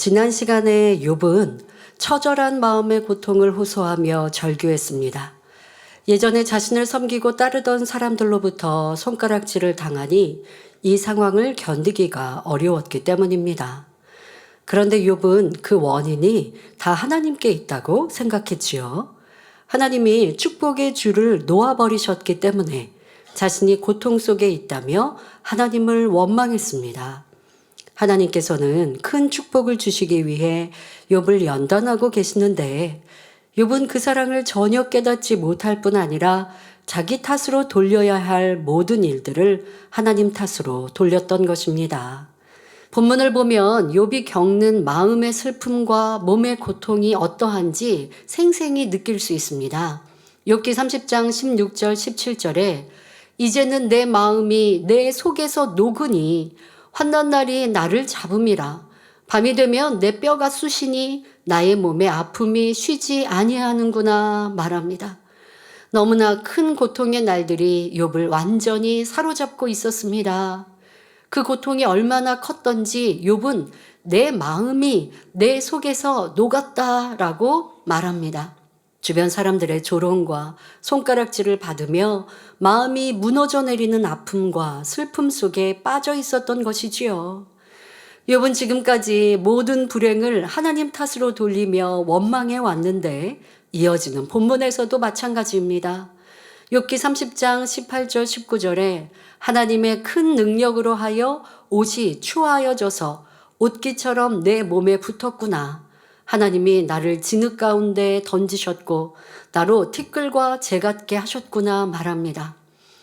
지난 시간에 욥은 처절한 마음의 고통을 호소하며 절규했습니다. 예전에 자신을 섬기고 따르던 사람들로부터 손가락질을 당하니 이 상황을 견디기가 어려웠기 때문입니다. 그런데 욥은 그 원인이 다 하나님께 있다고 생각했지요. 하나님이 축복의 줄을 놓아버리셨기 때문에 자신이 고통 속에 있다며 하나님을 원망했습니다. 하나님께서는 큰 축복을 주시기 위해 욥을 연단하고 계시는데 욥은 그 사랑을 전혀 깨닫지 못할 뿐 아니라 자기 탓으로 돌려야 할 모든 일들을 하나님 탓으로 돌렸던 것입니다. 본문을 보면 욥이 겪는 마음의 슬픔과 몸의 고통이 어떠한지 생생히 느낄 수 있습니다. 욥기 30장 16절 17절에 이제는 내 마음이 내 속에서 녹으니 환난 날이 나를 잡음이라. 밤이 되면 내 뼈가 쑤시니 나의 몸의 아픔이 쉬지 아니하는구나 말합니다. 너무나 큰 고통의 날들이 욥을 완전히 사로잡고 있었습니다. 그 고통이 얼마나 컸던지 욥은 내 마음이 내 속에서 녹았다라고 말합니다. 주변 사람들의 조롱과 손가락질을 받으며 마음이 무너져 내리는 아픔과 슬픔 속에 빠져 있었던 것이지요. 욥은 지금까지 모든 불행을 하나님 탓으로 돌리며 원망해 왔는데 이어지는 본문에서도 마찬가지입니다. 욥기 30장 18절 19절에 하나님의 큰 능력으로 하여 옷이 추하여져서 옷깃처럼 내 몸에 붙었구나. 하나님이 나를 진흙 가운데 던지셨고 나로 티끌과 재 같게 하셨구나 말합니다.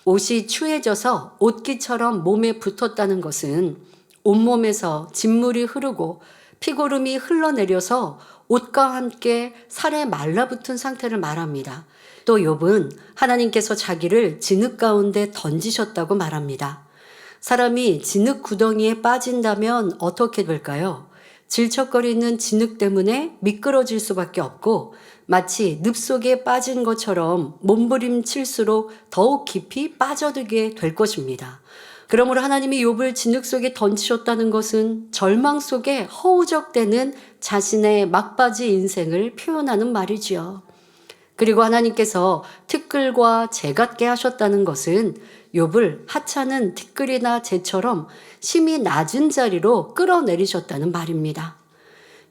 옷이 추해져서 옷깃처럼 몸에 붙었다는 것은 온몸에서 진물이 흐르고 피고름이 흘러내려서 옷과 함께 살에 말라붙은 상태를 말합니다. 또 욥은 하나님께서 자기를 진흙 가운데 던지셨다고 말합니다. 사람이 진흙 구덩이에 빠진다면 어떻게 될까요? 질척거리는 진흙 때문에 미끄러질 수밖에 없고 마치 늪 속에 빠진 것처럼 몸부림칠수록 더욱 깊이 빠져들게 될 것입니다. 그러므로 하나님이 욥을 진흙 속에 던지셨다는 것은 절망 속에 허우적대는 자신의 막바지 인생을 표현하는 말이지요. 그리고 하나님께서 티끌과 재 같게 하셨다는 것은 욥을 하찮은 티끌이나 재처럼 심히 낮은 자리로 끌어내리셨다는 말입니다.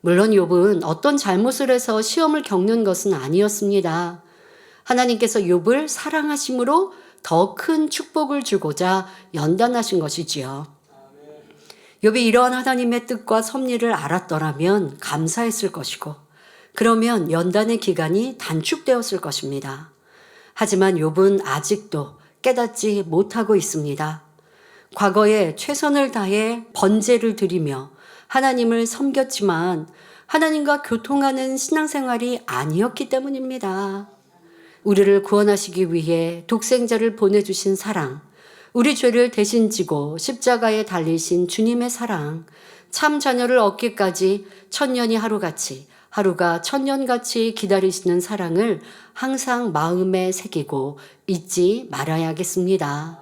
물론 욥은 어떤 잘못을 해서 시험을 겪는 것은 아니었습니다. 하나님께서 욥을 사랑하심으로 더 큰 축복을 주고자 연단하신 것이지요. 욥이 이러한 하나님의 뜻과 섭리를 알았더라면 감사했을 것이고 그러면 연단의 기간이 단축되었을 것입니다. 하지만 욥은 아직도 깨닫지 못하고 있습니다. 과거에 최선을 다해 번제를 드리며 하나님을 섬겼지만 하나님과 교통하는 신앙생활이 아니었기 때문입니다. 우리를 구원하시기 위해 독생자를 보내주신 사랑, 우리 죄를 대신 지고 십자가에 달리신 주님의 사랑, 참 자녀를 얻기까지 천년이 하루같이 하루가 천년같이 기다리시는 사랑을 항상 마음에 새기고 잊지 말아야겠습니다.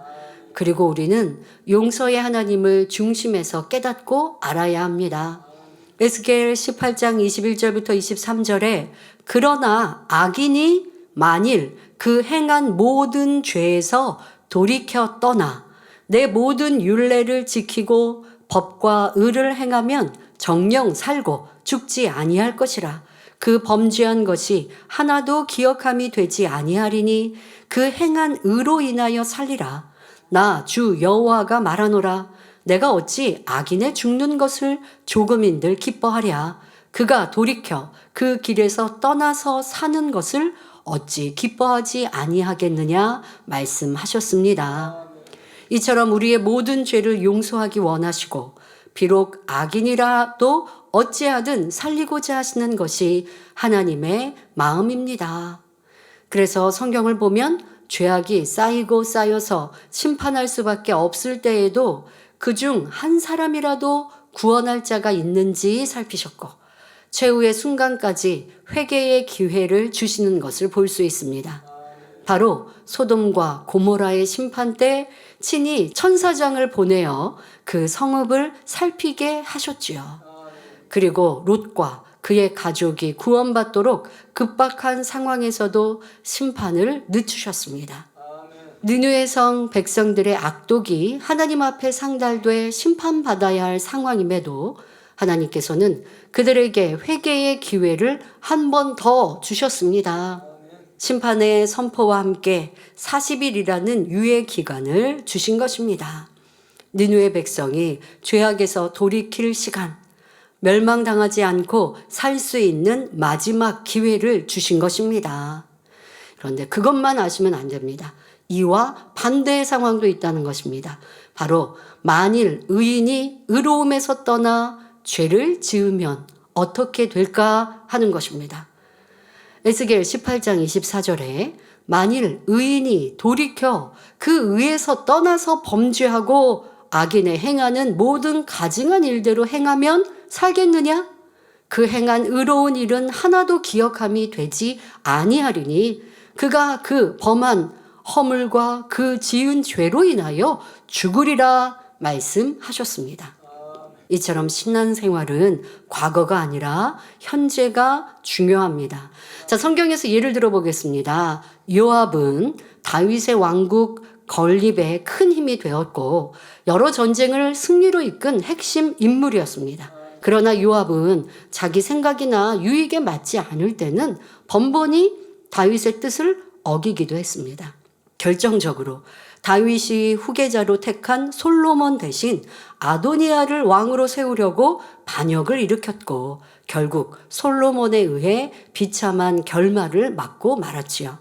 그리고 우리는 용서의 하나님을 중심에서 깨닫고 알아야 합니다. 에스겔 18장 21절부터 23절에 그러나 악인이 만일 그 행한 모든 죄에서 돌이켜 떠나 내 모든 율례를 지키고 법과 의를 행하면 정령 살고 죽지 아니할 것이라. 그 범죄한 것이 하나도 기억함이 되지 아니하리니 그 행한 의로 인하여 살리라. 나 주 여호와가 말하노라. 내가 어찌 악인의 죽는 것을 조금인들 기뻐하랴. 그가 돌이켜 그 길에서 떠나서 사는 것을 어찌 기뻐하지 아니하겠느냐 말씀하셨습니다. 이처럼 우리의 모든 죄를 용서하기 원하시고 비록 악인이라도 어찌하든 살리고자 하시는 것이 하나님의 마음입니다. 그래서 성경을 보면 죄악이 쌓이고 쌓여서 심판할 수밖에 없을 때에도 그중 한 사람이라도 구원할 자가 있는지 살피셨고 최후의 순간까지 회개의 기회를 주시는 것을 볼 수 있습니다. 바로 소돔과 고모라의 심판 때 친히 천사장을 보내어 그 성읍을 살피게 하셨지요. 그리고 롯과 그의 가족이 구원받도록 급박한 상황에서도 심판을 늦추셨습니다. 느느웨 성 백성들의 악독이 하나님 앞에 상달돼 심판받아야 할 상황임에도 하나님께서는 그들에게 회개의 기회를 한 번 더 주셨습니다. 심판의 선포와 함께 40일이라는 유예 기간을 주신 것입니다. 느느웨 백성이 죄악에서 돌이킬 시간, 멸망당하지 않고 살 수 있는 마지막 기회를 주신 것입니다. 그런데 그것만 아시면 안 됩니다. 이와 반대의 상황도 있다는 것입니다. 바로 만일 의인이 의로움에서 떠나 죄를 지으면 어떻게 될까 하는 것입니다. 에스겔 18장 24절에 만일 의인이 돌이켜 그 의에서 떠나서 범죄하고 악인의 행하는 모든 가증한 일대로 행하면 살겠느냐? 그 행한 의로운 일은 하나도 기억함이 되지 아니하리니 그가 그 범한 허물과 그 지은 죄로 인하여 죽으리라 말씀하셨습니다. 이처럼 신앙생활은 과거가 아니라 현재가 중요합니다. 자, 성경에서 예를 들어 보겠습니다. 요압은 다윗의 왕국 건립에 큰 힘이 되었고 여러 전쟁을 승리로 이끈 핵심 인물이었습니다. 그러나 요압은 자기 생각이나 유익에 맞지 않을 때는 번번이 다윗의 뜻을 어기기도 했습니다. 결정적으로 다윗이 후계자로 택한 솔로몬 대신 아도니아를 왕으로 세우려고 반역을 일으켰고 결국 솔로몬에 의해 비참한 결말을 맞고 말았지요.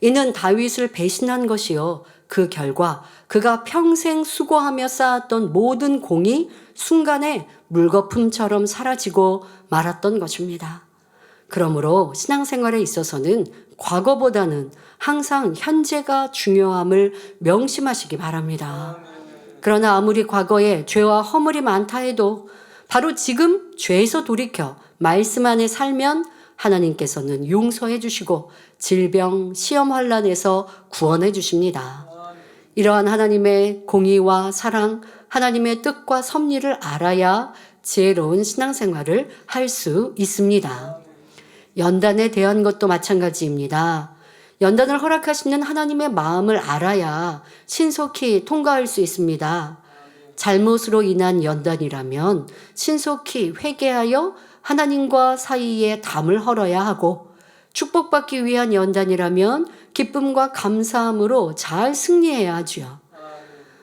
이는 다윗을 배신한 것이요. 그 결과 그가 평생 수고하며 쌓았던 모든 공이 순간에 물거품처럼 사라지고 말았던 것입니다. 그러므로 신앙생활에 있어서는 과거보다는 항상 현재가 중요함을 명심하시기 바랍니다. 그러나 아무리 과거에 죄와 허물이 많다 해도 바로 지금 죄에서 돌이켜 말씀 안에 살면 하나님께서는 용서해 주시고 질병, 시험 환난에서 구원해 주십니다. 이러한 하나님의 공의와 사랑, 하나님의 뜻과 섭리를 알아야 지혜로운 신앙생활을 할 수 있습니다. 연단에 대한 것도 마찬가지입니다. 연단을 허락하시는 하나님의 마음을 알아야 신속히 통과할 수 있습니다. 잘못으로 인한 연단이라면 신속히 회개하여 하나님과 사이에 담을 헐어야 하고 축복받기 위한 연단이라면 기쁨과 감사함으로 잘 승리해야 하지요.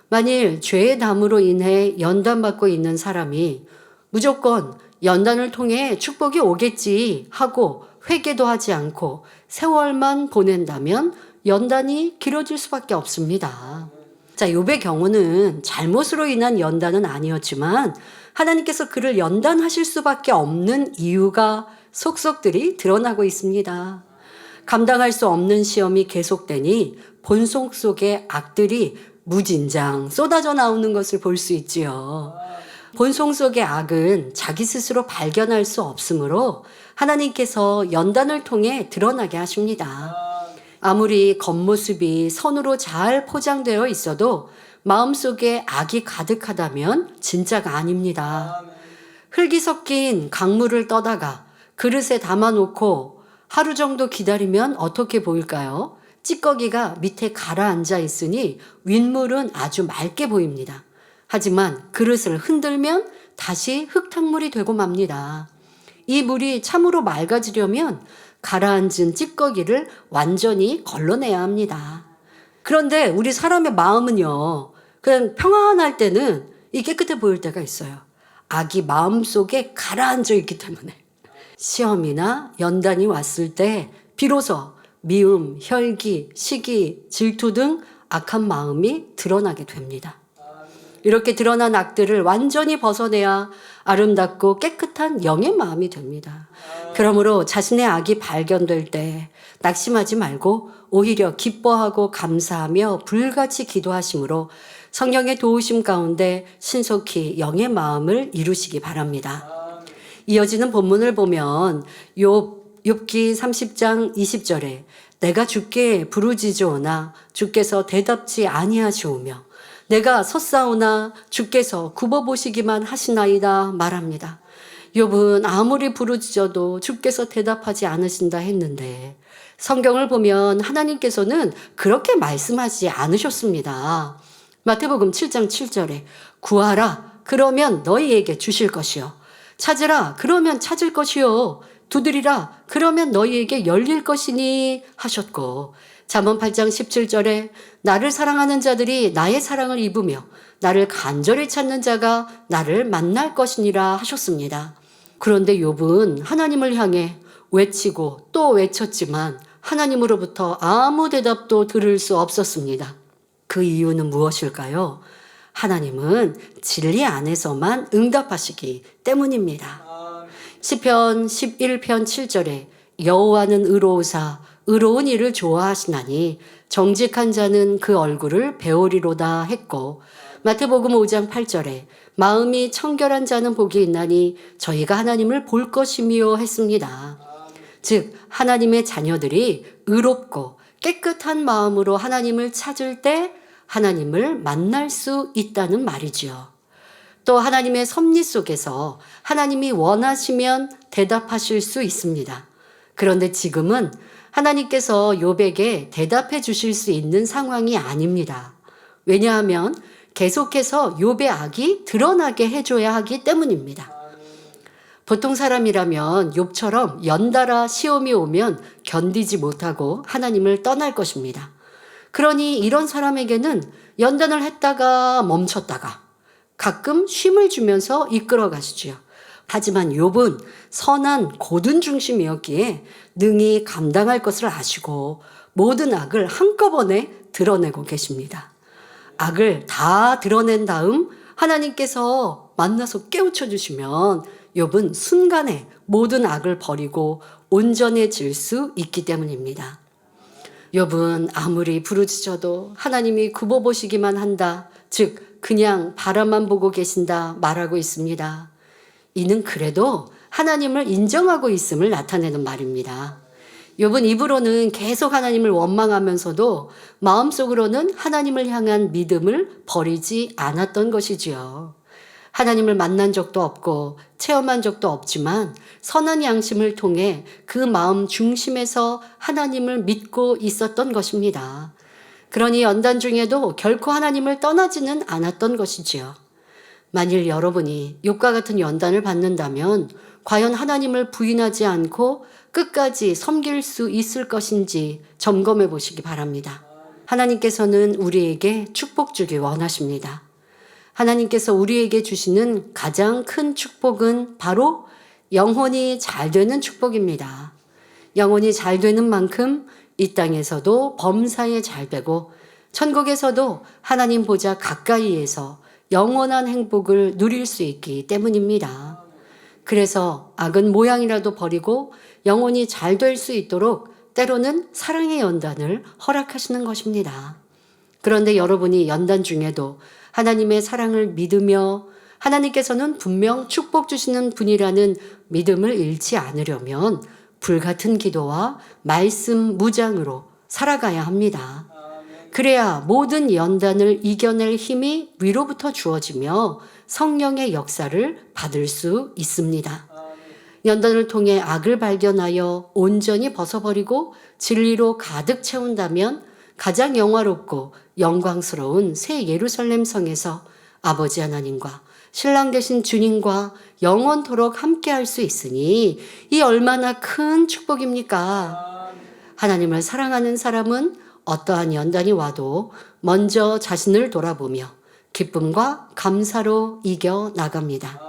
만일 죄의 담으로 인해 연단받고 있는 사람이 무조건 연단을 통해 축복이 오겠지 하고 회개도 하지 않고 세월만 보낸다면 연단이 길어질 수밖에 없습니다. 자, 욥의 경우는 잘못으로 인한 연단은 아니었지만 하나님께서 그를 연단하실 수밖에 없는 이유가 속속들이 드러나고 있습니다. 감당할 수 없는 시험이 계속되니 본성 속의 악들이 무진장 쏟아져 나오는 것을 볼 수 있지요. 본성 속의 악은 자기 스스로 발견할 수 없으므로 하나님께서 연단을 통해 드러나게 하십니다. 아무리 겉모습이 선으로 잘 포장되어 있어도 마음속에 악이 가득하다면 진짜가 아닙니다. 흙이 섞인 강물을 떠다가 그릇에 담아놓고 하루 정도 기다리면 어떻게 보일까요? 찌꺼기가 밑에 가라앉아 있으니 윗물은 아주 맑게 보입니다. 하지만 그릇을 흔들면 다시 흙탕물이 되고 맙니다. 이 물이 참으로 맑아지려면 가라앉은 찌꺼기를 완전히 걸러내야 합니다. 그런데 우리 사람의 마음은요, 그냥 평안할 때는 이 깨끗해 보일 때가 있어요. 악이 마음속에 가라앉아 있기 때문에. 시험이나 연단이 왔을 때 비로소 미움, 혈기, 시기, 질투 등 악한 마음이 드러나게 됩니다. 이렇게 드러난 악들을 완전히 벗어내야 아름답고 깨끗한 영의 마음이 됩니다. 그러므로 자신의 악이 발견될 때 낙심하지 말고 오히려 기뻐하고 감사하며 불같이 기도하심으로 성령의 도우심 가운데 신속히 영의 마음을 이루시기 바랍니다. 이어지는 본문을 보면 욥기 30장 20절에 내가 주께 부르짖으오나 주께서 대답지 아니하시오며 내가 섰사오나 주께서 굽어보시기만 하시나이다 말합니다. 욥은 아무리 부르짖어도 주께서 대답하지 않으신다 했는데 성경을 보면 하나님께서는 그렇게 말씀하지 않으셨습니다. 마태복음 7장 7절에 구하라 그러면 너희에게 주실 것이요 찾으라 그러면 찾을 것이요 두드리라 그러면 너희에게 열릴 것이니 하셨고 잠언 8장 17절에 나를 사랑하는 자들이 나의 사랑을 입으며 나를 간절히 찾는 자가 나를 만날 것이니라 하셨습니다. 그런데 욥은 하나님을 향해 외치고 또 외쳤지만 하나님으로부터 아무 대답도 들을 수 없었습니다. 그 이유는 무엇일까요? 하나님은 진리 안에서만 응답하시기 때문입니다. 시편 11편 7절에 여호와는 의로우사 의로운 일을 좋아하시나니 정직한 자는 그 얼굴을 배우리로다 했고 마태복음 5장 8절에 마음이 청결한 자는 복이 있나니 저희가 하나님을 볼 것이며 했습니다. 즉 하나님의 자녀들이 의롭고 깨끗한 마음으로 하나님을 찾을 때 하나님을 만날 수 있다는 말이지요. 또 하나님의 섭리 속에서 하나님이 원하시면 대답하실 수 있습니다. 그런데 지금은 하나님께서 욥에게 대답해 주실 수 있는 상황이 아닙니다. 왜냐하면 계속해서 욥의 악이 드러나게 해줘야 하기 때문입니다. 보통 사람이라면 욥처럼 연달아 시험이 오면 견디지 못하고 하나님을 떠날 것입니다. 그러니 이런 사람에게는 연단을 했다가 멈췄다가 가끔 쉼을 주면서 이끌어 가시지요. 하지만 욥은 선한 고든 중심이었기에 능히 감당할 것을 아시고 모든 악을 한꺼번에 드러내고 계십니다. 악을 다 드러낸 다음 하나님께서 만나서 깨우쳐 주시면 욥은 순간에 모든 악을 버리고 온전해질 수 있기 때문입니다. 욥은 아무리 부르짖어도 하나님이 굽어보시기만 한다. 즉 그냥 바라만 보고 계신다 말하고 있습니다. 이는 그래도 하나님을 인정하고 있음을 나타내는 말입니다. 욥은 입으로는 계속 하나님을 원망하면서도 마음속으로는 하나님을 향한 믿음을 버리지 않았던 것이지요. 하나님을 만난 적도 없고 체험한 적도 없지만 선한 양심을 통해 그 마음 중심에서 하나님을 믿고 있었던 것입니다. 그러니 연단 중에도 결코 하나님을 떠나지는 않았던 것이지요. 만일 여러분이 욥과 같은 연단을 받는다면 과연 하나님을 부인하지 않고 끝까지 섬길 수 있을 것인지 점검해 보시기 바랍니다. 하나님께서는 우리에게 축복 주기 원하십니다. 하나님께서 우리에게 주시는 가장 큰 축복은 바로 영혼이 잘 되는 축복입니다. 영혼이 잘 되는 만큼 이 땅에서도 범사에 잘 되고 천국에서도 하나님 보좌 가까이에서 영원한 행복을 누릴 수 있기 때문입니다. 그래서 악은 모양이라도 버리고 영혼이 잘 될 수 있도록 때로는 사랑의 연단을 허락하시는 것입니다. 그런데 여러분이 연단 중에도 하나님의 사랑을 믿으며 하나님께서는 분명 축복 주시는 분이라는 믿음을 잃지 않으려면 불같은 기도와 말씀 무장으로 살아가야 합니다. 그래야 모든 연단을 이겨낼 힘이 위로부터 주어지며 성령의 역사를 받을 수 있습니다. 연단을 통해 악을 발견하여 온전히 벗어버리고 진리로 가득 채운다면 가장 영화롭고 영광스러운 새 예루살렘 성에서 아버지 하나님과 신랑 되신 주님과 영원토록 함께할 수 있으니 이 얼마나 큰 축복입니까? 하나님을 사랑하는 사람은 어떠한 연단이 와도 먼저 자신을 돌아보며 기쁨과 감사로 이겨 나갑니다.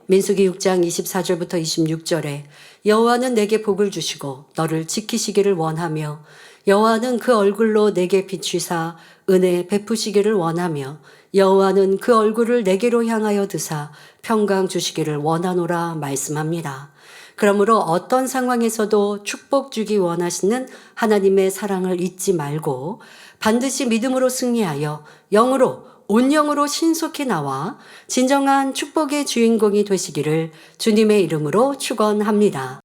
민수기 6장 24절부터 26절에 여호와는 내게 복을 주시고 너를 지키시기를 원하며 여호와는 그 얼굴로 내게 비추사 은혜 베푸시기를 원하며 여호와는 그 얼굴을 내게로 향하여 드사 평강 주시기를 원하노라 말씀합니다. 그러므로 어떤 상황에서도 축복 주기 원하시는 하나님의 사랑을 잊지 말고 반드시 믿음으로 승리하여 영으로 온 영으로 신속히 나와 진정한 축복의 주인공이 되시기를 주님의 이름으로 축원합니다.